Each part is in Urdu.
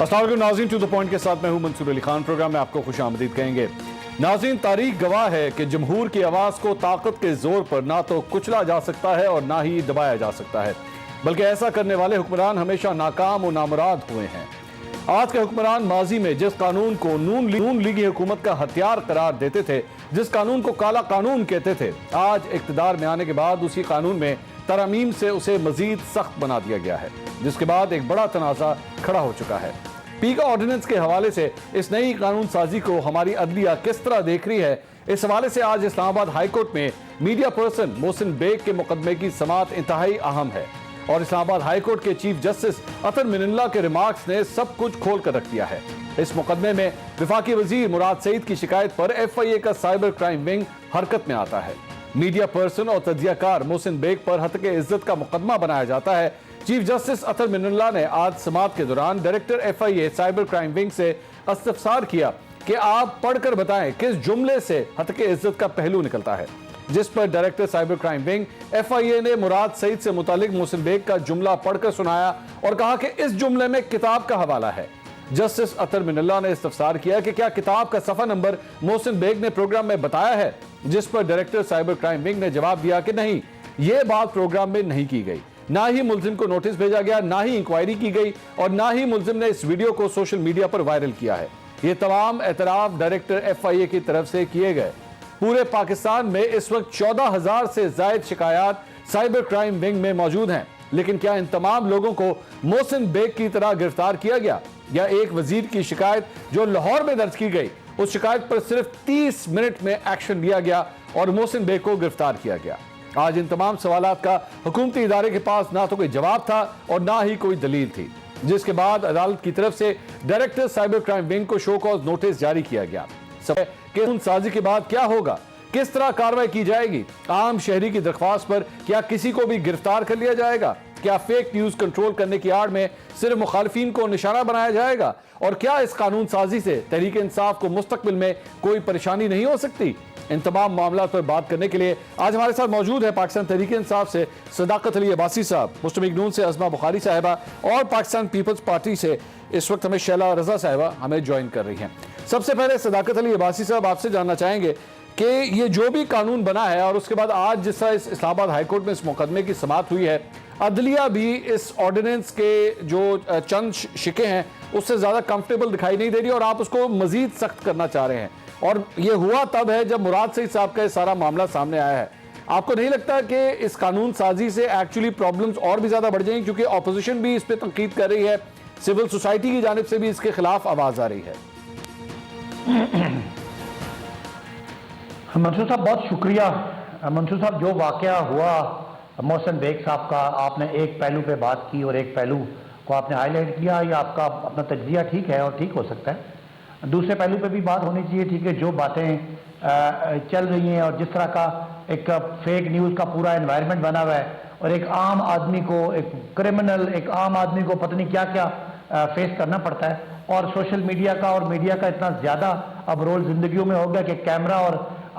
السلام علیکم ناظرین، ٹو دا پوائنٹ کے ساتھ میں ہوں منصور علی خان۔ پروگرام میں آپ کو خوش آمدید کہیں گے۔ ناظرین، تاریخ گواہ ہے کہ جمہور کی آواز کو طاقت کے زور پر نہ تو کچلا جا سکتا ہے اور نہ ہی دبایا جا سکتا ہے، بلکہ ایسا کرنے والے حکمران ہمیشہ ناکام و نامراد ہوئے ہیں۔ آج کے حکمران ماضی میں جس قانون کو نون لیگی حکومت کا ہتھیار قرار دیتے تھے، جس قانون کو کالا قانون کہتے تھے، آج اقتدار میں آنے کے بعد اسی قانون میں ترامیم سے اسے مزید سخت بنا دیا گیا ہے، جس کے بعد ایک بڑا تنازع کھڑا ہو چکا ہے۔ پیگا آرڈیننس کے حوالے سے اس نئی قانون سازی کو ہماری عدلیہ کس طرح دیکھ رہی ہے، اس حوالے سے آج اسلام آباد ہائی کورٹ میں میڈیا پرسن محسن بیگ کے مقدمے کی سماعت انتہائی اہم ہے، اور اسلام آباد ہائی کورٹ کے چیف جسٹس اطہر من اللہ کے ریمارکس نے سب کچھ کھول کر رکھ دیا ہے۔ اس مقدمے میں وفاقی وزیر مراد سعید کی شکایت پر ایف آئی اے کا سائبر کرائم ونگ حرکت میں آتا ہے۔ میڈیا پرسن اور تجزیہ کار محسن بیگ پر ہتک عزت کا مقدمہ بنایا جاتا ہے۔ چیف جسٹس اطہر من اللہ نے آج سماعت کے دوران director F I A cyber crime wing سے استفسار کیا کہ آپ پڑھ کر بتائیں کس جملے سے ہتک عزت کا پہلو نکلتا ہے، جس پر director cyber crime wing F I A نے مراد سعید سے متعلق محسن بیگ کا جملہ پڑھ کر سنایا اور کہا کہ اس جملے میں کتاب کا حوالہ ہے۔ جسٹس اطہر من اللہ نے استفسار کیا کہ کیا کتاب کا صفحہ نمبر محسن بیگ نے پروگرام میں بتایا ہے، جس پر ڈائریکٹر سائبر کرائم ونگ نے جواب دیا کہ نہیں، یہ بات پروگرام میں نہیں کی گئی، نہ ہی ملزم کو نوٹس بھیجا گیا، نہ ہی انکوائری کی گئی، اور نہ ہی ملزم نے اس ویڈیو کو سوشل میڈیا پر وائرل کیا ہے۔ یہ تمام اعتراف ڈائریکٹر ایف آئی اے کی طرف سے کیے گئے۔ پورے پاکستان میں اس وقت 14,000 سے زائد شکایات سائبر کرائم ونگ میں موجود ہیں، لیکن کیا ان تمام لوگوں کو محسن بیگ کی طرح گرفتار کیا گیا؟ یا ایک وزیر کی شکایت جو لاہور میں درج کی گئی، اس شکایت پر صرف 30 منٹ میں ایکشن لیا گیا اور محسن بیگ کو گرفتار کیا گیا؟ آج ان تمام سوالات کا حکومتی ادارے کے پاس نہ تو کوئی جواب تھا اور نہ ہی کوئی دلیل تھی، جس کے بعد عدالت کی طرف سے ڈائریکٹر سائبر کرائم ونگ کو شو کاز نوٹس جاری کیا گیا۔ قانون سازی کے بعد کیا ہوگا، کس طرح کارروائی کی جائے گی؟ عام شہری کی درخواست پر کیا کسی کو بھی گرفتار کر لیا جائے گا؟ کیا فیک نیوز کنٹرول کرنے کی آڑ میں صرف مخالفین کو نشانہ بنایا جائے گا؟ اور کیا اس قانون سازی سے تحریک انصاف کو مستقبل میں کوئی پریشانی نہیں ہو سکتی؟ ان تمام معاملات پر بات کرنے کے لیے آج ہمارے ساتھ موجود ہے پاکستان تحریک انصاف سے صداقت علی عباسی صاحب، مسلم لیگ نون سے عظمہ بخاری صاحبہ، اور پاکستان پیپلز پارٹی سے اس وقت ہمیں شیلا رضا صاحبہ ہمیں جوائن کر رہی ہیں۔ سب سے پہلے صداقت علی عباسی صاحب، آپ سے جاننا چاہیں گے کہ یہ جو بھی قانون بنا ہے اور اس کے بعد آج جس طرح اسلام آباد ہائی کورٹ میں اس مقدمے کی سماعت ہوئی ہے، عدلیہ بھی اس آرڈیننس کے جو چند شکے ہیں اس سے زیادہ کمفرٹیبل دکھائی نہیں دے رہی، اور آپ اس کو مزید سخت کرنا چاہ رہے ہیں، اور یہ ہوا تب ہے جب مراد سعید صاحب کا یہ سارا معاملہ سامنے آیا ہے۔ آپ کو نہیں لگتا کہ اس قانون سازی سے ایکچولی پرابلمز اور بھی زیادہ بڑھ جائیں، کیونکہ اپوزیشن بھی اس پہ تنقید کر رہی ہے، سول سوسائٹی کی جانب سے بھی اس کے خلاف آواز آ رہی ہے؟ منصور صاحب بہت شکریہ۔ منصور صاحب، جو واقعہ ہوا محسن بیگ صاحب کا، آپ نے ایک پہلو پہ بات کی اور ایک پہلو کو آپ نے ہائی لائٹ کیا، یہ آپ کا اپنا تجزیہ ٹھیک ہے اور ٹھیک ہو سکتا ہے۔ دوسرے پہلو پہ بھی بات ہونی چاہیے تھی کہ جو باتیں چل رہی ہیں اور جس طرح کا ایک فیک نیوز کا پورا انوائرمنٹ بنا ہوا ہے، اور ایک عام آدمی کو، ایک کرمنل، ایک عام آدمی کو پتہ نہیں کیا کیا فیس کرنا پڑتا ہے، اور سوشل میڈیا کا اور میڈیا کا اتنا زیادہ اب رول زندگیوں میں ہو گیا کہ کیمرہ اور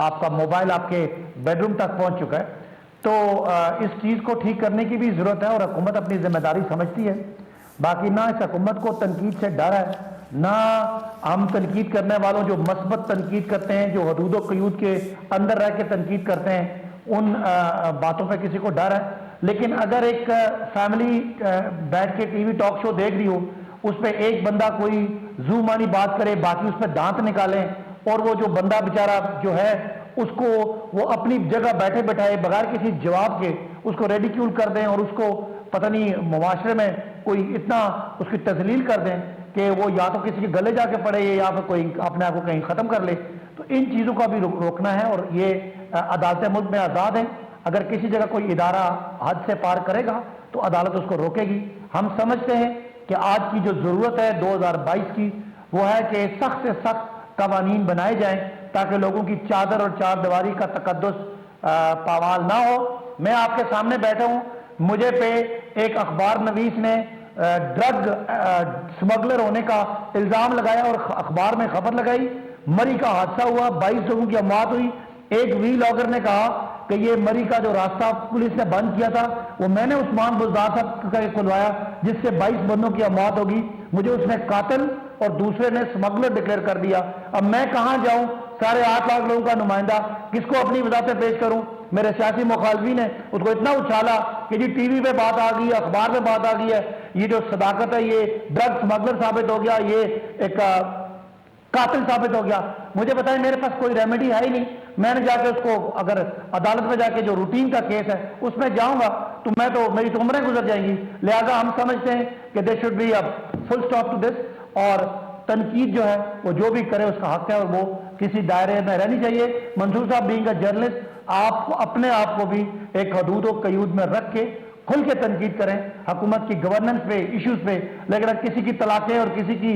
آپ کا موبائل آپ کے بیڈ روم تک پہنچ چکا ہے، تو اس چیز کو ٹھیک کرنے کی بھی ضرورت ہے، اور حکومت اپنی ذمہ داری سمجھتی ہے۔ باقی نہ اس حکومت کو تنقید سے ڈر ہے، نہ ہم تنقید کرنے والوں جو مثبت تنقید کرتے ہیں، جو حدود و قیود کے اندر رہ کے تنقید کرتے ہیں، ان باتوں پہ کسی کو ڈر ہے۔ لیکن اگر ایک فیملی بیٹھ کے ٹی وی ٹاک شو دیکھ رہی ہو، اس پہ ایک بندہ کوئی زو مانی بات کرے، باقی اس پہ دانت نکالیں، اور وہ جو بندہ بیچارہ جو ہے اس کو وہ اپنی جگہ بیٹھے بٹھائے بغیر کسی جواب کے اس کو ریڈیکیول کر دیں، اور اس کو پتہ نہیں معاشرے میں کوئی اتنا اس کی تذلیل کر دیں کہ وہ یا تو کسی کے گلے جا کے پڑے یا پھر کوئی اپنے آپ کو کہیں ختم کر لے، تو ان چیزوں کا بھی روکنا ہے۔ اور یہ عدالتیں ملک میں آزاد ہیں، اگر کسی جگہ کوئی ادارہ حد سے پار کرے گا تو عدالت اس کو روکے گی۔ ہم سمجھتے ہیں کہ آج کی جو ضرورت ہے 2022 کی، وہ ہے کہ سخت سے سخت قوانین بنائے جائیں تاکہ لوگوں کی چادر اور چار دیواری کا تقدس پامال نہ ہو۔ میں آپ کے سامنے بیٹھا ہوں، مجھے پہ ایک اخبار نویس نے ڈرگ سمگلر ہونے کا الزام لگایا اور اخبار میں خبر لگائی، مری کا حادثہ ہوا، 22 لوگوں کی اموات ہوئی۔ ایک وی لاگر نے کہا کہ یہ مری کا جو راستہ پولیس نے بند کیا تھا وہ میں نے عثمان بزدار صاحب کا کھلوایا جس سے 22 بندوں کی موت ہوگی، مجھے اس نے قاتل اور دوسرے نے سمگلر ڈکلیئر کر دیا. اب میں کہاں جاؤں؟ 8.5 لاکھ لوگوں کا نمائندہ، کس کو اپنی وضاحتیں پیش کروں؟ میرے سیاسی مخالفین نے اس کو اتنا اچھالا کہ جی ٹی وی پہ بات آ گئی ہے، اخبار میں بات آ گئی ہے، یہ جو صداقت ہے یہ ڈرگ سمگلر ثابت ہو گیا، یہ ایک قاتل ثابت ہو گیا. مجھے بتائیں میرے پاس کوئی ریمیڈی ہے ہی نہیں. میں نے جا کے اس کو اگر عدالت میں جا کے جو روٹین کا کیس ہے اس میں جاؤں گا تو میری تو عمریں گزر جائیں گی. لہذا ہم سمجھتے ہیں کہ there should be a full stop to this, اور تنقید جو ہے وہ جو بھی کرے اس کا حق ہے اور وہ کسی دائرے میں رہنی چاہیے. منصور صاحب بینگ اے جرنلسٹ، آپ اپنے آپ کو بھی ایک حدود و قیود میں رکھ کے کھل کے تنقید کریں حکومت کی گورننس پہ، ایشوز پہ. لیکن اگر کسی کی طلاقیں اور کسی کی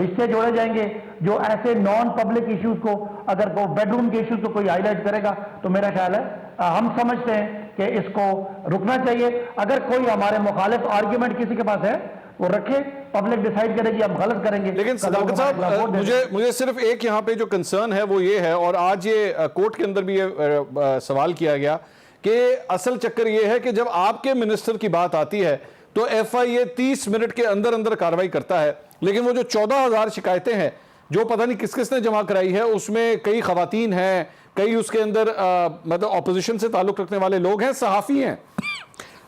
رشتے جوڑے جائیں گے جو ایسے نان پبلک ایشوز کو، اگر وہ بیڈ روم کے ایشوز کو کوئی ہائی لائٹ کرے گا تو میرا خیال ہے ہم سمجھتے ہیں کہ اس کو رکنا چاہیے. اگر کوئی ہمارے مخالف آرگیومنٹ کسی کے پاس ہے وہ رکھے، پبلک ڈیسائیڈ کرے گی، ہم غلط کریں گے. لیکن صداقت صاحب مجھے صرف ایک یہاں پہ جو کنسرن ہے وہ یہ ہے، اور آج یہ کورٹ کے اندر بھی یہ سوال کیا گیا کہ اصل چکر یہ ہے کہ جب آپ کے منسٹر کی بات آتی ہے تو ایف آئی اے 30 منٹ کے اندر اندر کارروائی کرتا ہے، لیکن وہ جو 14,000 شکایتیں ہیں جو پتہ نہیں کس کس نے جمع کرائی ہے، اس میں کئی خواتین ہیں، کئی اس کے اندر مطلب اپوزیشن سے تعلق رکھنے والے لوگ ہیں، صحافی ہیں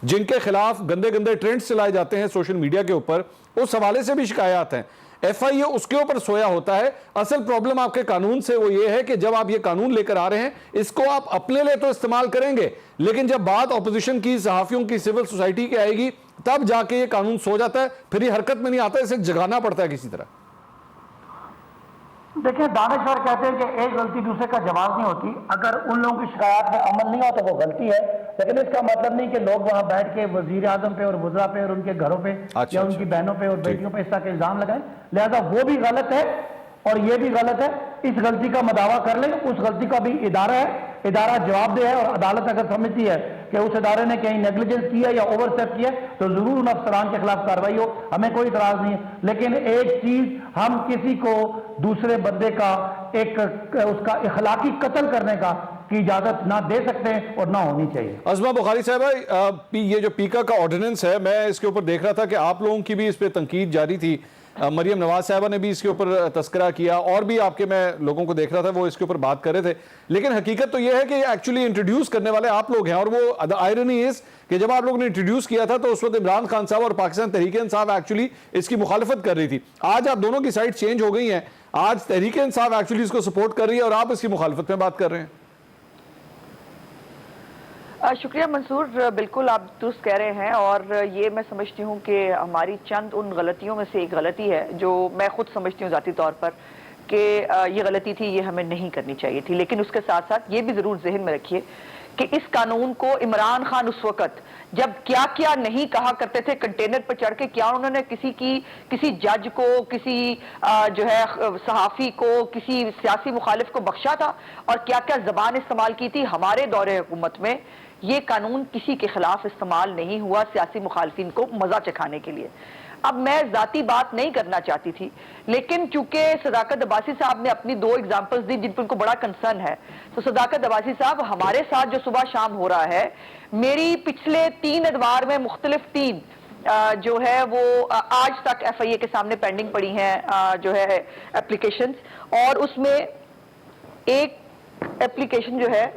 جن کے خلاف گندے گندے ٹرینڈز چلائے جاتے ہیں سوشل میڈیا کے اوپر، اس حوالے سے بھی شکایات ہیں. ایف آئی اے اس کے اوپر سویا ہوتا ہے. اصل پرابلم آپ کے قانون سے وہ یہ ہے کہ جب آپ یہ قانون لے کر آ رہے ہیں اس کو آپ اپنے لئے تو استعمال کریں گے، لیکن جب بات اپوزیشن کی، صحافیوں کی، سول سوسائٹی کی آئے گی تب جا کے یہ قانون سو جاتا ہے، پھر یہ حرکت میں نہیں آتا، اسے جگانا پڑتا ہے کسی طرح. دیکھیں دانشور کہتے ہیں کہ ایک غلطی دوسرے کا جواز نہیں ہوتی. اگر ان لوگوں کی شکایات میں عمل نہیں ہو تو وہ غلطی ہے، لیکن اس کا مطلب نہیں کہ لوگ وہاں بیٹھ کے وزیر اعظم پہ اور وزراء پہ اور ان کے گھروں پہ یا ان کی بہنوں پہ اور بیٹیوں پہ اس طرح کے الزام لگائیں. لہذا وہ بھی غلط ہے اور یہ بھی غلط ہے. اس غلطی کا مداوع کر لیں، اس غلطی کا بھی ادارہ ہے، ادارہ جواب دہ ہے، اور عدالت اگر سمجھتی ہے کہ اس ادارے نے کہیں نیگلیجنس کیا یا اوور اسٹیپ کیا تو ضرور ان افسران کے خلاف کارروائی ہو، ہمیں کوئی اعتراض نہیں ہے. لیکن ایک چیز، ہم کسی کو دوسرے بندے کا ایک اس کا اخلاقی قتل کرنے کا کی اجازت نہ دے سکتے ہیں اور نہ ہونی چاہیے. عظمہ بخاری صاحبہ، یہ جو پیکا کا آرڈیننس ہے، میں اس کے اوپر دیکھ رہا تھا کہ آپ لوگوں کی بھی اس پہ تنقید جاری تھی. مریم نواز صاحبہ نے بھی اس کے اوپر تذکرہ کیا، اور بھی آپ کے میں لوگوں کو دیکھ رہا تھا وہ اس کے اوپر بات کر رہے تھے. لیکن حقیقت تو یہ ہے کہ ایکچولی انٹروڈیوس کرنے والے آپ لوگ ہیں، اور وہ آئرنی اس کہ جب آپ لوگوں نے انٹروڈیوس کیا تھا تو اس وقت عمران خان صاحب اور پاکستان تحریک انصاف ایکچولی اس کی مخالفت کر رہی تھی. آج آپ دونوں کی سائٹ چینج ہو گئی ہیں، آج تحریک انصاف ایکچولی اس کو سپورٹ کر رہی ہے اور آپ اس کی مخالفت میں بات کر رہے ہیں. شکریہ منصور، بالکل آپ درست کہہ رہے ہیں، اور یہ میں سمجھتی ہوں کہ ہماری چند ان غلطیوں میں سے ایک غلطی ہے جو میں خود سمجھتی ہوں ذاتی طور پر کہ یہ غلطی تھی، یہ ہمیں نہیں کرنی چاہیے تھی. لیکن اس کے ساتھ ساتھ یہ بھی ضرور ذہن میں رکھیے کہ اس قانون کو عمران خان اس وقت جب کیا کیا نہیں کہا کرتے تھے کنٹینر پر چڑھ کے، کیا انہوں نے کسی جج کو، کسی جو ہے صحافی کو، کسی سیاسی مخالف کو بخشا تھا، اور کیا کیا زبان استعمال کی تھی. ہمارے دور حکومت میں یہ قانون کسی کے خلاف استعمال نہیں ہوا سیاسی مخالفین کو مزہ چکھانے کے لیے. اب میں ذاتی بات نہیں کرنا چاہتی تھی، لیکن چونکہ صداقت عباسی صاحب نے اپنی 2 ایگزامپلز دی جن پر ان کو بڑا کنسرن ہے، تو صداقت عباسی صاحب ہمارے ساتھ جو صبح شام ہو رہا ہے، میری پچھلے 3 ادوار میں مختلف 3 جو ہے وہ آج تک ایف آئی اے کے سامنے پینڈنگ پڑی ہیں جو ہے اپلیکیشنز، اور اس میں ایک اپلیکیشن جو ہے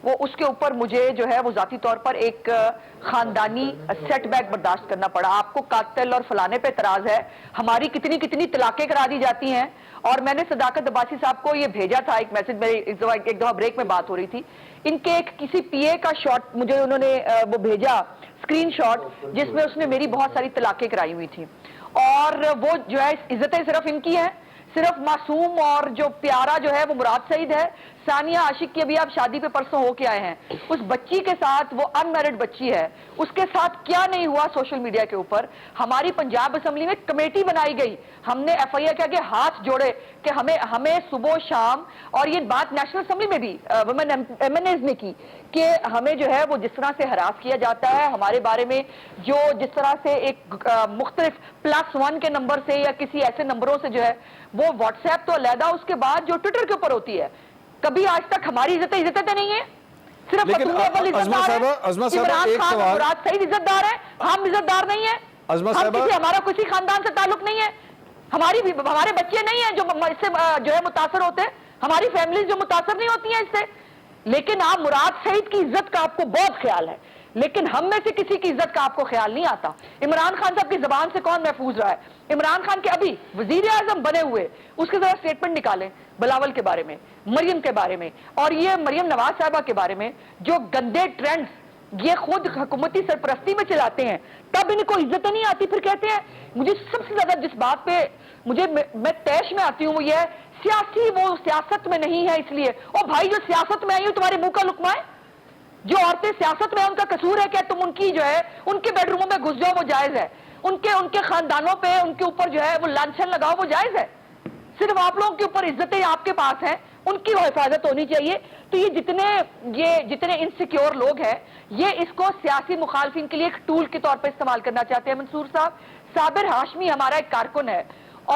وہ اس کے اوپر مجھے جو ہے وہ ذاتی طور پر ایک خاندانی سیٹ بیک برداشت کرنا پڑا. آپ کو قاتل اور فلانے پہ اعتراض ہے، ہماری کتنی طلاقیں کرا دی جاتی ہیں. اور میں نے صداقت عباسی صاحب کو یہ بھیجا تھا ایک میسج، میری ایک دفعہ بریک میں بات ہو رہی تھی، ان کے ایک کسی پی اے کا شاٹ مجھے انہوں نے وہ بھیجا اسکرین شاٹ، جس میں اس نے میری بہت ساری طلاقیں کرائی ہوئی تھیں. اور وہ جو ہے عزتیں صرف ان کی ہیں، صرف معصوم اور جو پیارا جو ہے وہ مراد سعید ہے. ثانیہ عاشق کی ابھی آپ شادی پہ پرسوں ہو کے آئے ہیں، اس بچی کے ساتھ، وہ ان میرڈ بچی ہے، اس کے ساتھ کیا نہیں ہوا سوشل میڈیا کے اوپر. ہماری پنجاب اسمبلی میں کمیٹی بنائی گئی، ہم نے ایف آئی اے کے آگے ہاتھ جوڑے کہ ہمیں صبح و شام، اور یہ بات نیشنل اسمبلی میں بھی ویمن ایم این ایز نے کی کہ ہمیں جو ہے وہ جس طرح سے ہراس کیا جاتا ہے، ہمارے بارے میں جو جس طرح سے ایک مختلف +1 کے نمبر سے یا کسی ایسے نمبروں سے جو ہے وہ واٹس ایپ تو علیحدہ، اس کے بعد جو ٹویٹر کے اوپر ہوتی ہے، کبھی آج تک ہماری عزتیں نہیں ہیں. صرف لیکن عظما صاحبہ عمران ایک خان سوال، مراد صحیح عزت دار ہے، ہم عزت دار نہیں ہیں، عظما صاحبہ ہمارا کسی خاندان سے تعلق نہیں ہے، ہمارے بچے نہیں ہیں جو اس سے جو ہے متاثر ہوتے ہیں، ہماری فیملیز جو متاثر نہیں ہوتی ہیں اس سے، لیکن آپ مراد سعید کی عزت کا آپ کو بہت خیال ہے، لیکن ہم میں سے کسی کی عزت کا آپ کو خیال نہیں آتا۔ عمران خان صاحب کی زبان سے کون محفوظ رہا ہے؟ عمران خان کے ابھی وزیر اعظم بنے ہوئے اس کے ذرا سٹیٹمنٹ نکالیں بلاول کے بارے میں، مریم کے بارے میں، اور یہ مریم نواز صاحبہ کے بارے میں جو گندے ٹرینڈز یہ خود حکومتی سرپرستی میں چلاتے ہیں، تب ان کو عزت نہیں آتی، پھر کہتے ہیں۔ مجھے سب سے زیادہ جس بات پہ میں تیش میں آتی ہوں وہ یہ ہے سیاسی، وہ سیاست میں نہیں ہے اس لیے، اور بھائی جو سیاست میں آئی ہو تمہارے منہ کا لقمہ ہے، جو عورتیں سیاست میں ان کا قصور ہے کہ تم ان کی جو ہے ان کے بیڈ روموں میں گھس جاؤ وہ جائز ہے، ان کے خاندانوں پہ ان کے اوپر جو ہے وہ لانچھن لگاؤ وہ جائز ہے، صرف آپ لوگوں کے اوپر عزتیں آپ کے پاس ہیں، ان کی وہ حفاظت ہونی چاہیے۔ تو یہ جتنے انسیکیور لوگ ہیں یہ اس کو سیاسی مخالفین کے لیے ایک ٹول کے طور پہ استعمال کرنا چاہتے ہیں۔ منصور صاحب، صابر ہاشمی ہمارا ایک کارکن ہے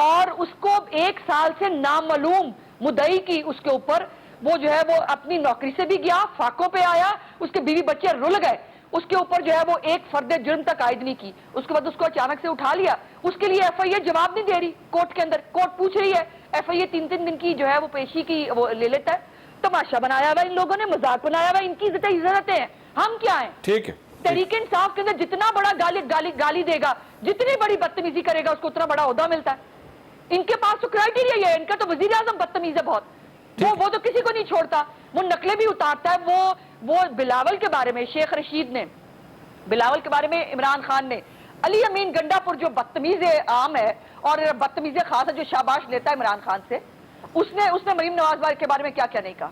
اور اس کو 1 سال سے نامعلوم مدعی کی اس کے اوپر وہ جو ہے وہ اپنی نوکری سے بھی گیا، فاقوں پہ آیا، اس کے بیوی بچے رل گئے، اس کے اوپر جو ہے وہ ایک فرد جرم تک عائد نہیں کی، اس کے بعد اس کو اچانک سے اٹھا لیا، اس کے لیے ایف آئی اے جواب نہیں دے رہی کورٹ کے اندر، کورٹ پوچھ رہی ہے، ایف آئی اے 3 دن کی جو ہے وہ پیشی کی وہ لے لیتا ہے۔ تماشا بنایا ہوا ان لوگوں نے، مذاق بنایا ہوا، ان کی عزتیں ہیں، ہم کیا ہیں؟ ٹھیک ہے، تحریک انصاف کے اندر جتنا بڑا گالی دے گا، جتنی بڑی بدتمیزی کرے گا اس کو اتنا بڑا عہدہ ملتا ہے۔ ان کے پاس تو کرائٹیریا یہ ہے، ان کا تو وزیر اعظم بدتمیز ہے بہت، وہ تو کسی کو نہیں چھوڑتا، وہ نقلیں بھی اتارتا ہے۔ وہ بلاول کے بارے میں شیخ رشید نے، بلاول کے بارے میں عمران خان نے، علی امین گنڈا پور جو بدتمیز عام ہے اور بدتمیز خاص ہے جو شاباش لیتا ہے عمران خان سے، اس نے مریم نواز کے بارے میں کیا کیا نہیں کہا۔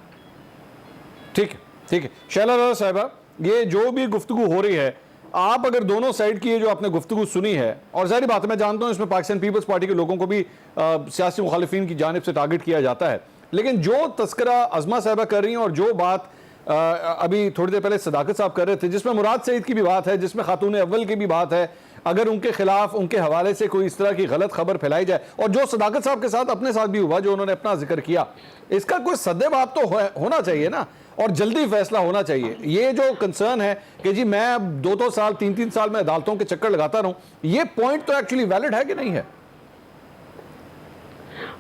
ٹھیک ہے شیلا راضا صاحبہ، یہ جو بھی گفتگو ہو رہی ہے، آپ اگر دونوں سائیڈ کی جو آپ نے گفتگو سنی ہے، اور ظاہری بات ہے میں جانتا ہوں اس میں پاکستان پیپلز پارٹی کے لوگوں کو بھی سیاسی مخالفین کی جانب سے ٹارگٹ کیا جاتا ہے، لیکن جو تذکرہ عظما صاحبہ کر رہی ہیں اور جو بات ابھی تھوڑی دیر پہلے صداقت صاحب کر رہے تھے، جس میں مراد سعید کی بھی بات ہے، جس میں خاتون اول کی بھی بات ہے، اگر ان کے خلاف ان کے حوالے سے کوئی اس طرح کی غلط خبر پھیلائی جائے، اور جو صداقت صاحب کے ساتھ اپنے ساتھ بھی ہوا جو انہوں نے اپنا ذکر کیا، اس کا کوئی سد باب تو ہونا چاہیے نا، اور جلدی فیصلہ ہونا چاہیے۔ یہ جو کنسرن ہے کہ جی میں اب 2 سال 3 سال میں عدالتوں کے چکر لگاتا رہوں، یہ پوائنٹ تو ایکچولی ویلڈ ہے کہ نہیں ہے؟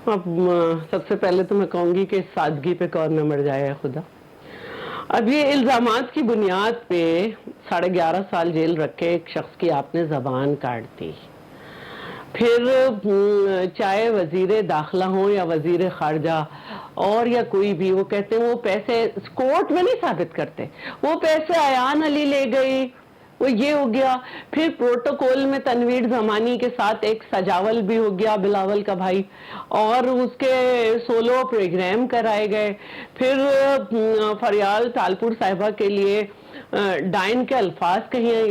اب سب سے پہلے تو میں کہوں گی کہ سادگی پہ کون نہ مر جائے خدا۔ اب یہ الزامات کی بنیاد پہ 11.5 سال جیل رکھے ایک شخص کی آپ نے زبان کاٹ دی، پھر چاہے وزیر داخلہ ہوں یا وزیر خارجہ اور یا کوئی بھی، وہ کہتے ہیں وہ پیسے کورٹ میں نہیں ثابت کرتے، وہ پیسے ایان علی لے گئی، وہ یہ ہو گیا، پھر پروٹوکول میں تنویر زمانی کے ساتھ ایک سجاول بھی ہو گیا بلاول کا بھائی، اور اس کے سولو پروگرام کرائے گئے، پھر فریال تالپور صاحبہ کے لیے ڈائن کے الفاظ کہیں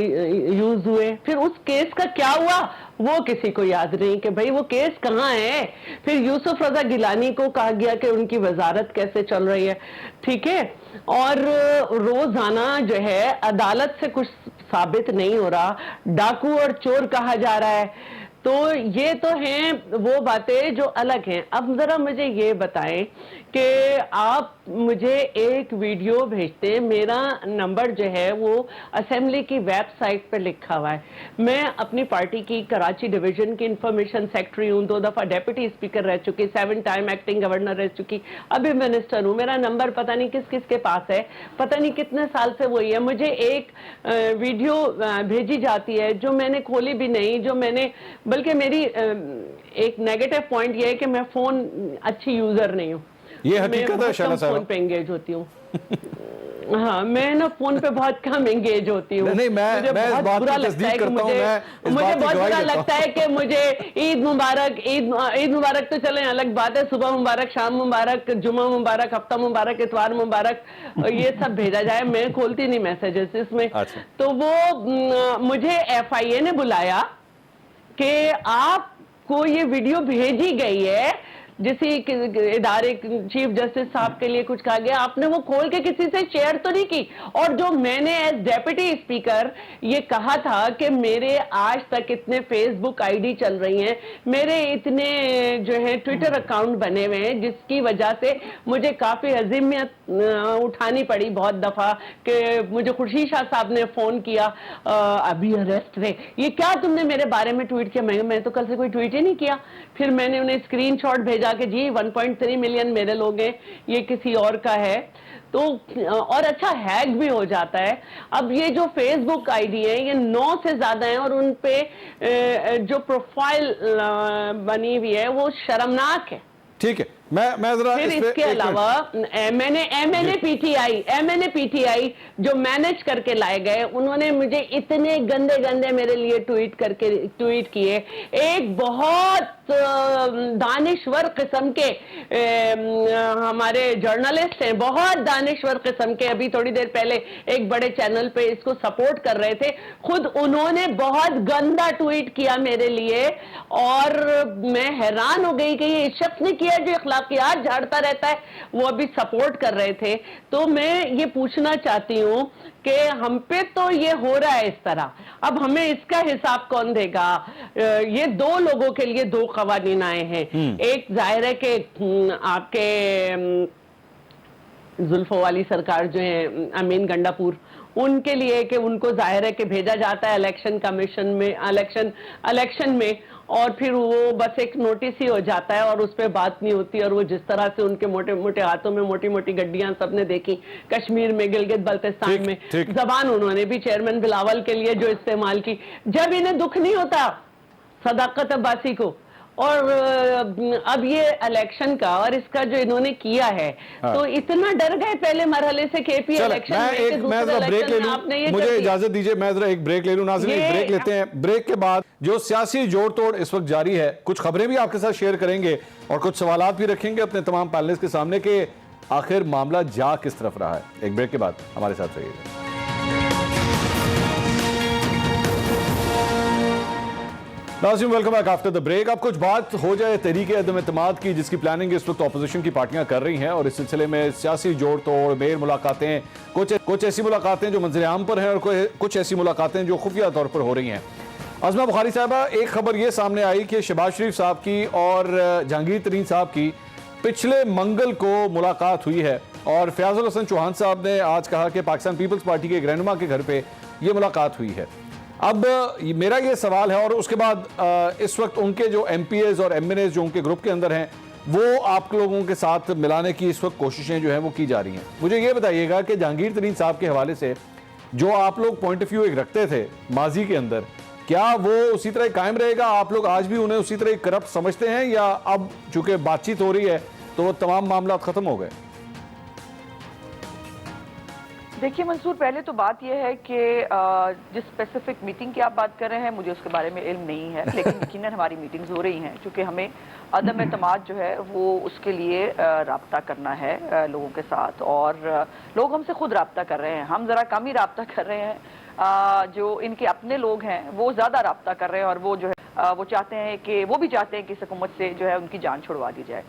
یوز ہوئے، پھر اس کیس کا کیا ہوا وہ کسی کو یاد نہیں کہ بھئی وہ کیس کہاں ہے، پھر یوسف رضا گیلانی کو کہا گیا کہ ان کی وزارت کیسے چل رہی ہے، ٹھیک ہے، اور روزانہ جو ہے عدالت سے کچھ ثابت نہیں ہو رہا، ڈاکو اور چور کہا جا رہا ہے، تو یہ تو ہیں وہ باتیں جو الگ ہیں۔ اب ذرا مجھے یہ بتائیں کہ آپ مجھے ایک ویڈیو بھیجتے ہیں، میرا نمبر جو ہے وہ اسمبلی کی ویب سائٹ پہ لکھا ہوا ہے، میں اپنی پارٹی کی کراچی ڈویژن کی انفارمیشن سیکٹری ہوں، 2 دفعہ ڈیپٹی اسپیکر رہ چکی، 7 ٹائم ایکٹنگ گورنر رہ چکی، ابھی منسٹر ہوں، میرا نمبر پتہ نہیں کس کس کے پاس ہے، پتہ نہیں کتنے سال سے وہی ہے، مجھے ایک ویڈیو بھیجی جاتی ہے جو میں نے کھولی بھی نہیں، جو میں نے، بلکہ میری ایک نیگیٹو پوائنٹ یہ ہے کہ میں فون اچھی یوزر نہیں ہوں، یہ حقیقت ہے شیلا صاحب، فون پہ انگیج ہوتی ہوں، ہاں میں نا فون پہ بہت کم انگیج ہوتی ہوں، نہیں میں اس بات کی تصدیق کرتا ہوں، مجھے بہت برا لگتا ہے کہ مجھے عید مبارک تو چلیں الگ بات ہے، صبح مبارک، شام مبارک، جمعہ مبارک، ہفتہ مبارک، اتوار مبارک، یہ سب بھیجا جائے، میں کھولتی نہیں میسیجز اس میں، تو وہ مجھے ایف آئی اے نے بلایا کہ آپ کو یہ ویڈیو بھیجی گئی ہے جسی ادارے چیف جسٹس صاحب کے لیے کچھ کہا گیا, آپ نے وہ کھول کے کسی سے شیئر تو نہیں کی. اور جو میں نے ایز ڈیپٹی اسپیکر یہ کہا تھا کہ میرے آج تک اتنے فیس بک آئی ڈی چل رہی ہیں, میرے اتنے جو ہے ٹویٹر اکاؤنٹ بنے ہوئے ہیں, جس کی وجہ سے مجھے کافی عظیمیت اٹھانی پڑی بہت دفعہ, کہ مجھے خورشید شاہ صاحب نے فون کیا ابھی اریسٹ رہے, یہ کیا تم نے میرے بارے میں ٹویٹ کیا. میں تو کل سے کوئی ٹویٹ ہی نہیں کیا. پھر میں نے انہیں اسکرین شاٹ بھیجا کہ جی 1.3 ملین میرے لوگ ہیں, یہ کسی اور کا ہے. تو اور اچھا ہیک بھی ہو جاتا ہے. اب یہ جو فیس بک آئی ڈی ہے یہ 9 سے زیادہ ہیں, اور ان پہ جو پروفائل بنی ہوئی ہے وہ شرمناک ہے. ٹھیک ہے, میں ذرا پھر اس کے علاوہ میں نے M N A P T I جو مینج کر کے لائے گئے, انہوں نے مجھے اتنے گندے گندے میرے لیے ٹویٹ کیے. ایک بہت دانشور قسم کے ہمارے جرنلسٹ ہیں, بہت دانشور قسم کے, ابھی تھوڑی دیر پہلے ایک بڑے چینل پہ اس کو سپورٹ کر رہے تھے, خود انہوں نے بہت گندا ٹویٹ کیا میرے لیے. اور میں حیران ہو گئی کہ یہ اس شخص نے کیا جو اخلاقیات جھاڑتا رہتا ہے, وہ ابھی سپورٹ کر رہے تھے. تو میں یہ پوچھنا چاہتی ہوں کہ ہم پہ تو یہ ہو رہا ہے اس طرح, اب ہمیں اس کا حساب کون دے گا؟ یہ 2 لوگوں کے لیے 2 قوانین آئے ہیں. ایک ظاہر ہے کہ آپ کے زلفو والی سرکار جو ہیں امین گنڈا پور, ان کے لیے کہ ان کو ظاہر ہے کہ بھیجا جاتا ہے الیکشن کمیشن میں الیکشن میں, اور پھر وہ بس ایک نوٹس ہی ہو جاتا ہے اور اس پہ بات نہیں ہوتی. اور وہ جس طرح سے ان کے موٹے موٹے ہاتھوں میں موٹی موٹی گڈیاں سب نے دیکھی کشمیر میں, گلگت بلتستان میں, زبان انہوں نے بھی چیئرمین بلاول کے لیے جو استعمال کی, جب انہیں دکھ نہیں ہوتا صداقت عباسی کو. اور اب یہ الیکشن کا اور اس کا جو انہوں نے کیا ہے, تو اتنا ڈر گئے پہلے مرحلے سے کہ پی الیکشن میں ذرا بریک لے لوں, مجھے اجازت دیجئے, میں ذرا ایک بریک لے لوں. ناظرین ایک بریک لیتے ہیں, بریک کے بعد جو سیاسی جوڑ توڑ اس وقت جاری ہے, کچھ خبریں بھی آپ کے ساتھ شیئر کریں گے اور کچھ سوالات بھی رکھیں گے اپنے تمام پینلسٹ کے سامنے کہ آخر معاملہ جا کس طرف رہا ہے. ایک بریک کے بعد ہمارے ساتھ رہیے گا. ناظرین welcome back after the break. اب کچھ بات ہو جائے تحریک عدم اعتماد کی, جس کی پلاننگ اس وقت اپوزیشن کی پارٹیاں کر رہی ہیں, اور اس سلسلے میں سیاسی جوڑ توڑ, میل ملاقاتیں, کچھ ایسی ملاقاتیں جو منظر عام پر ہیں اور کچھ ایسی ملاقاتیں جو خفیہ طور پر ہو رہی ہیں. عظمہ بخاری صاحبہ, ایک خبر یہ سامنے آئی کہ شہباز شریف صاحب کی اور جہانگیر ترین صاحب کی پچھلے منگل کو ملاقات ہوئی ہے, اور فیاض الحسن چوہان صاحب نے آج کہا کہ پاکستان پیپلز پارٹی کے ایک رہنما کے گھر پہ یہ ملاقات ہوئی ہے. اب میرا یہ سوال ہے, اور اس کے بعد اس وقت ان کے جو ایم پی ایز اور ایم این ایز جو ان کے گروپ کے اندر ہیں, وہ آپ لوگوں کے ساتھ ملانے کی اس وقت کوششیں جو ہیں وہ کی جا رہی ہیں. مجھے یہ بتائیے گا کہ جہانگیر ترین صاحب کے حوالے سے جو آپ لوگ پوائنٹ آف ویو ایک رکھتے تھے ماضی کے اندر, کیا وہ اسی طرح قائم رہے گا؟ آپ لوگ آج بھی انہیں اسی طرح کرپٹ سمجھتے ہیں, یا اب چونکہ بات چیت ہو رہی ہے تو وہ تمام معاملات ختم ہو گئے؟ دیکھیے منصور, پہلے تو بات یہ ہے کہ جس اسپیسیفک میٹنگ کی آپ بات کر رہے ہیں مجھے اس کے بارے میں علم نہیں ہے, لیکن یقیناً ہماری میٹنگز ہو رہی ہیں, چونکہ ہمیں عدم اعتماد جو ہے وہ اس کے لیے رابطہ کرنا ہے لوگوں کے ساتھ, اور لوگ ہم سے خود رابطہ کر رہے ہیں. ہم ذرا کم ہی رابطہ کر رہے ہیں, جو ان کے اپنے لوگ ہیں وہ زیادہ رابطہ کر رہے ہیں, اور وہ جو ہے وہ چاہتے ہیں کہ وہ بھی چاہتے ہیں کہ اس حکومت سے جو ہے ان کی جان چھڑوا دی جائے.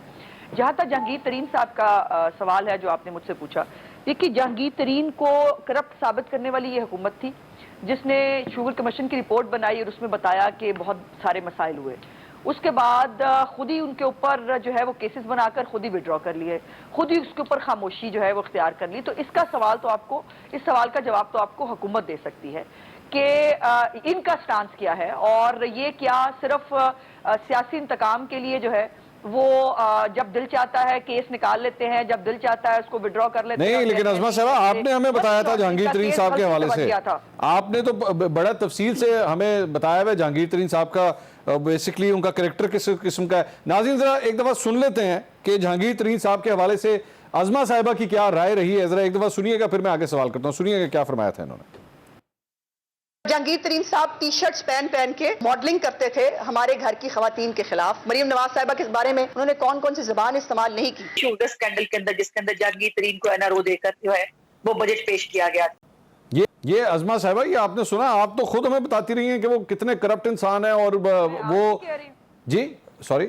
جہاں تک جہانگیر ترین صاحب کا سوال ہے جو آپ نے مجھ سے پوچھا, دیکھیے جہانگیر ترین کو کرپٹ ثابت کرنے والی یہ حکومت تھی جس نے شوگر کمیشن کی رپورٹ بنائی اور اس میں بتایا کہ بہت سارے مسائل ہوئے. اس کے بعد خود ہی ان کے اوپر جو ہے وہ کیسز بنا کر خود ہی وڈرا کر لیے, خود ہی اس کے اوپر خاموشی جو ہے وہ اختیار کر لی. تو اس کا سوال تو آپ کو, اس سوال کا جواب تو آپ کو حکومت دے سکتی ہے کہ ان کا سٹانس کیا ہے, اور یہ کیا صرف سیاسی انتقام کے لیے جو ہے وہ جب دل چاہتا ہے کیس نکال لیتے ہیں, جب دل چاہتا ہے اس کو وڈرا کر لیتے ہیں. نہیں, لیکن عظمہ صاحبہ آپ نے ہمیں بتایا تھا جہانگیر ترین صاحب کے حوالے سے, آپ نے تو بڑا تفصیل سے ہمیں بتایا ہے جہانگیر ترین صاحب کا بیسکلی ان کا کریکٹر کس قسم کا ہے. ناظرین ذرا ایک دفعہ سن لیتے ہیں کہ جہانگیر ترین صاحب کے حوالے سے عظمہ صاحبہ کی کیا رائے رہی ہے, ذرا ایک دفعہ سنیے گا, پھر میں آگے سوال کرتا ہوں. سنیے گا کیا فرمایا تھا انہوں نے. جہانگیر ترین صاحب ٹی شرٹس پہن کے ماڈلنگ کرتے تھے ہمارے گھر کی خواتین کے خلاف. مریم نواز صاحبہ کے بارے میں انہوں نے کون کون سی زبان استعمال نہیں کی. شوگر اسکینڈل کے اندر, جس کے اندر جہانگیر ترین کو این آر او دے کر جو ہے وہ بجٹ پیش کیا گیا. یہ عظمہ صاحبہ, یہ آپ نے سنا, آپ تو خود ہمیں بتاتی رہی ہیں کہ وہ کتنے کرپٹ انسان ہیں, اور وہ جی سوری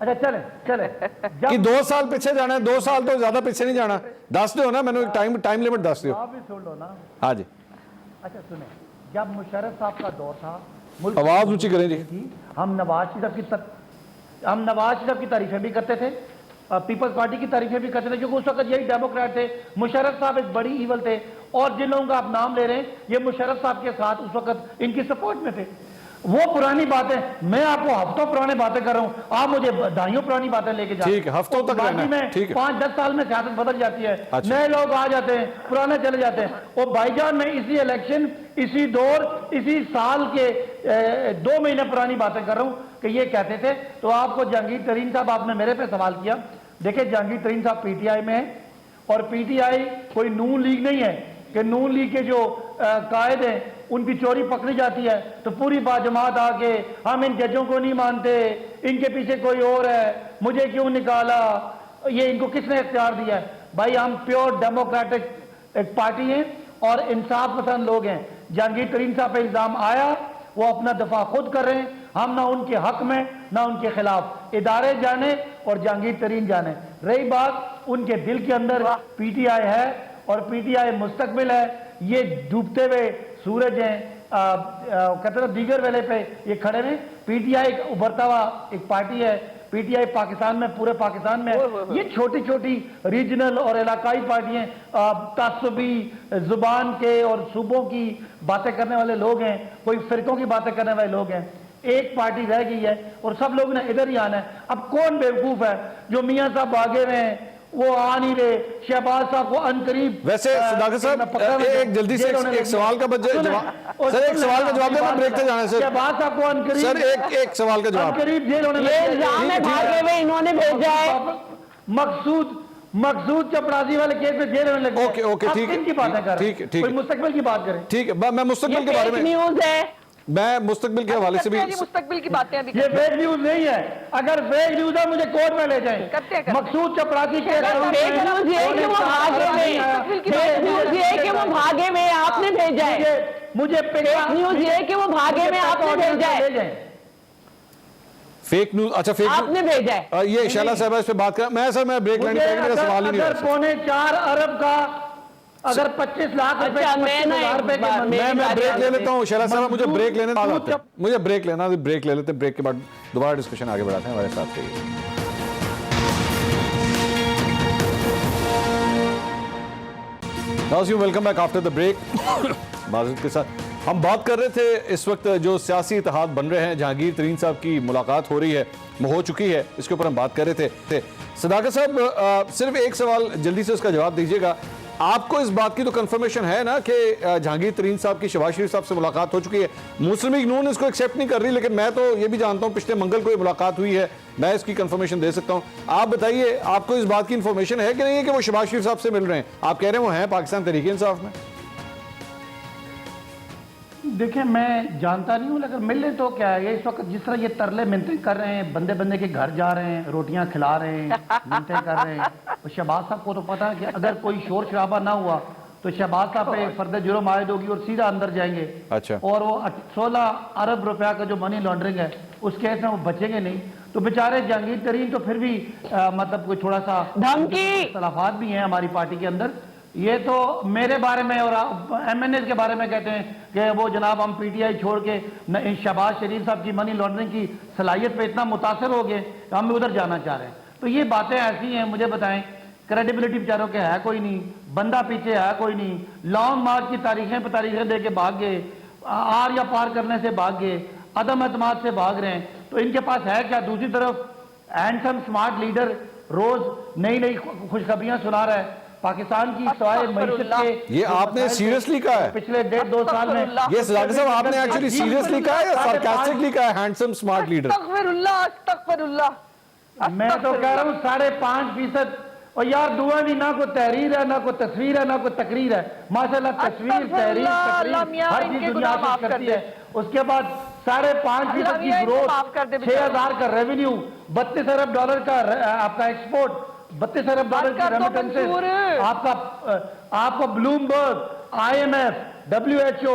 اچھا چلیں چلیں کہ 2 سال پیچھے جانا ہے, 2 سال تو زیادہ پیچھے نہیں جانا, دس دو نا, میں نے ٹائم لیمٹ دس دیو. آپ بھی سن لو نا. ہاں جی, اچھا سنیں, جب مشرف صاحب کا دور تھا, آواز اونچی کریں جی. ہم نواز شریف کی تعریفیں بھی کرتے تھے, پیپلز پارٹی کی تعریفیں بھی کرتے تھے, کیونکہ اس وقت یہی ڈیموکریٹ تھے. مشرف صاحب ایک بڑی ایول تھے, اور جن لوگوں کا آپ نام لے رہے ہیں یہ مشرف صاحب کے ساتھ اس وقت ان کی سپورٹ میں تھے. وہ پرانی باتیں, میں آپ کو ہفتوں پرانے باتیں کر رہا ہوں, آپ مجھے دہائیوں پرانی باتیں لے کے جا. ٹھیک ہے, ہفتوں تک رہنا ہے, ٹھیک ہے. 5-10 سال میں سیاست بدل جاتی ہے, نئے لوگ آ جاتے ہیں, پرانے چلے جاتے ہیں. اور بھائی جان میں اسی الیکشن, اسی دور, اسی سال کے 2 مہینے پرانی باتیں کر رہا ہوں کہ یہ کہتے تھے. تو آپ کو جہانگیر ترین صاحب, آپ نے میرے پہ سوال کیا, دیکھیں جہانگیر ترین صاحب پی ٹی آئی میں ہیں, اور پی ٹی آئی کوئی نون لیگ نہیں ہے کہ نون لیگ کے جو قائد ہیں ان کی چوری پکڑی جاتی ہے تو پوری باجماعت آ کے ہم ان ججوں کو نہیں مانتے, ان کے پیچھے کوئی اور ہے, مجھے کیوں نکالا, یہ ان کو کس نے اختیار دیا ہے. بھائی ہم پیور ڈیموکریٹک ایک پارٹی ہیں اور انصاف پسند لوگ ہیں. جہانگیر ترین صاحب پہ الزام آیا, وہ اپنا دفاع خود کر رہے ہیں, ہم نہ ان کے حق میں نہ ان کے خلاف. ادارے جانے اور جہانگیر ترین جانے. رہی بات ان کے دل کے اندر پی ٹی آئی ہے اور پی ٹی آئی مستقبل ہے, یہ ڈوبتے ہوئے سورج ہیں, کہتے ہیں دیگر ویلے پہ یہ کھڑے ہیں. پی ٹی آئی ایک ابھرتا ہوا ایک پارٹی ہے, پی ٹی آئی پاکستان میں, پورے پاکستان میں یہ چھوٹی چھوٹی ریجنل اور علاقائی پارٹیاں, تعصبی زبان کے اور صوبوں کی باتیں کرنے والے لوگ ہیں, کوئی فرقوں کی باتیں کرنے والے لوگ ہیں. ایک پارٹی رہ گئی ہے اور سب لوگ نے ادھر ہی آنا ہے. اب کون بیوقوف ہے جو میاں صاحب آگے میں ہیں وہ آ نہیں رہے, شہباز صاحب کو ان قریب. ویسے صداقت صاحب ایک جلدی سے ایک سوال کا جواب, سر ایک سوال کا جواب دیں, میں بریک سے جانا ہے سر. شہباز صاحب کو ان قریب, سر ایک سوال کا جواب. قریب جیل ہونے یہ الزام ہے بھاگے ہوئے انہوں نے بھیجا ہے. مقصود چپڑاسی والے کیس میں جیل ہونے لگے. اوکے اوکے, ٹھیک ہے, کی باتیں کر رہے ہیں, کوئی مستقبل کی بات کریں. ٹھیک ہے, میں مستقبل کے بارے میں, نیوز ہے, میں مستقبل کے حوالے سے بھی, مستقبل کی باتیں ابھی یہ فیک نیوز نہیں ہے. اگر فیک نیوز ہے مجھے کورٹ میں لے جائیں. مقصود چپڑاسی کے فیک نیوز یہ کہ وہ بھاگے ہوئے, فیک نیوز یہ کہ وہ بھاگے ہوئے آپ نے بھیجا ہے, مجھے فیک نیوز یہ کہ وہ بھاگے میں آپ نے بھیجا ہے, فیک نیوز. اچھا فیک آپ نے بھیجا ہے. یہ شیلا صاحبہ اس پہ بات کر, میں سر میں بریک لینے کے میرا سوال ہی نہیں اگر 4.25 ارب کا, اگر 25 لاکھ روپے, میں بریک لے لیتا ہوں. شیلا صاحبہ مجھے بریک لینے بعد آتے ہیں, مجھے بریک لینا, بریک لے لیتے ہیں, بریک کے بعد دوبارہ ڈسکشن آگے بڑھاتے ہیں. ہمارے ساتھ رہیے. ناظرین welcome back after the break. معذرت کے ساتھ ہم بات کر رہے تھے اس وقت جو سیاسی اتحاد بن رہے ہیں, جہانگیر ترین صاحب کی ملاقات ہو رہی ہے, ہو چکی ہے, اس کے اوپر ہم بات کر رہے تھے. صداقت صاحب صرف ایک سوال جلدی سے اس کا جواب دیجیے گا, آپ کو اس بات کی تو کنفرمیشن ہے نا کہ جہانگیر ترین صاحب کی شہباز شریف صاحب سے ملاقات ہو چکی ہے. مسلم لیگ نون اس کو ایکسیپٹ نہیں کر رہی, لیکن میں تو یہ بھی جانتا ہوں پچھلے منگل کو یہ ملاقات ہوئی ہے, میں اس کی کنفرمیشن دے سکتا ہوں. آپ بتائیے آپ کو اس بات کی انفارمیشن ہے کہ نہیں ہے کہ وہ شہباز شریف صاحب سے مل رہے ہیں؟ آپ کہہ رہے ہیں وہ ہیں پاکستان تحریک انصاف میں. دیکھیں میں جانتا نہیں ہوں, لیکن ملنے تو کیا ہے, اس وقت جس طرح یہ ترلے منتیں کر رہے ہیں, بندے بندے کے گھر جا رہے ہیں, روٹیاں کھلا رہے ہیں, منتیں کر رہے ہیں. شہباز صاحب کو تو پتا ہے کہ اگر کوئی شور شرابہ نہ ہوا تو شہباز صاحب پہ فرد جرم عائد ہوگی اور سیدھا اندر جائیں گے. اچھا, اور وہ 16 ارب روپیہ کا جو منی لانڈرنگ ہے اس کیس میں وہ بچیں گے نہیں. تو بیچارے جہانگیر ترین تو پھر بھی مطلب کوئی تھوڑا سا دھمکی اختلافات بھی ہیں ہماری پارٹی کے اندر. یہ تو میرے بارے میں اور ایم این ایز کے بارے میں کہتے ہیں کہ وہ جناب ہم پی ٹی آئی چھوڑ کے شہباز شریف صاحب کی منی لانڈرنگ کی صلاحیت پہ اتنا متاثر ہو گئے کہ ہم بھی ادھر جانا چاہ رہے ہیں. تو یہ باتیں ایسی ہیں, مجھے بتائیں کریڈیبلٹی بیچاروں کے ہے کوئی نہیں, بندہ پیچھے ہے کوئی نہیں, لانگ مارچ کی تاریخیں دے کے بھاگ گئے, آر یا پار کرنے سے بھاگ گئے, عدم اعتماد سے بھاگ رہے ہیں. تو ان کے پاس ہے کیا؟ دوسری طرف ہینڈسم سمارٹ لیڈر روز نئی نئی خوشخبریاں سنا رہا ہے پاکستان کی سوائے معیشت کے. یہ آپ نے سیریسلی کہا ہے پچھلے 1.5-2 سال میں؟ یہ صداقت صاحب آپ نے ایکچولی سیریسلی کہا ہے یا سارکاسٹکلی کہا ہے ہینڈسم سمارٹ لیڈر؟ استغفر اللہ. میں تو کہہ رہا ہوں 5.5%. اور یار دعا نہیں, نہ کوئی تحریر ہے, نہ کوئی تصویر ہے, نہ کوئی تقریر ہے. ماشاءاللہ تصویر, تحریر, تقریر ہر چیز دنیا عاشق کرتی ہے. اس کے بعد 5.5% کی گروتھ, 6,000 کا ریونیو, $32 ارب کا آپ کا ایکسپورٹ, $32 ارب کی ریمیٹنسز, آپ کا بلوم برگ, IMF, WHO,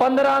15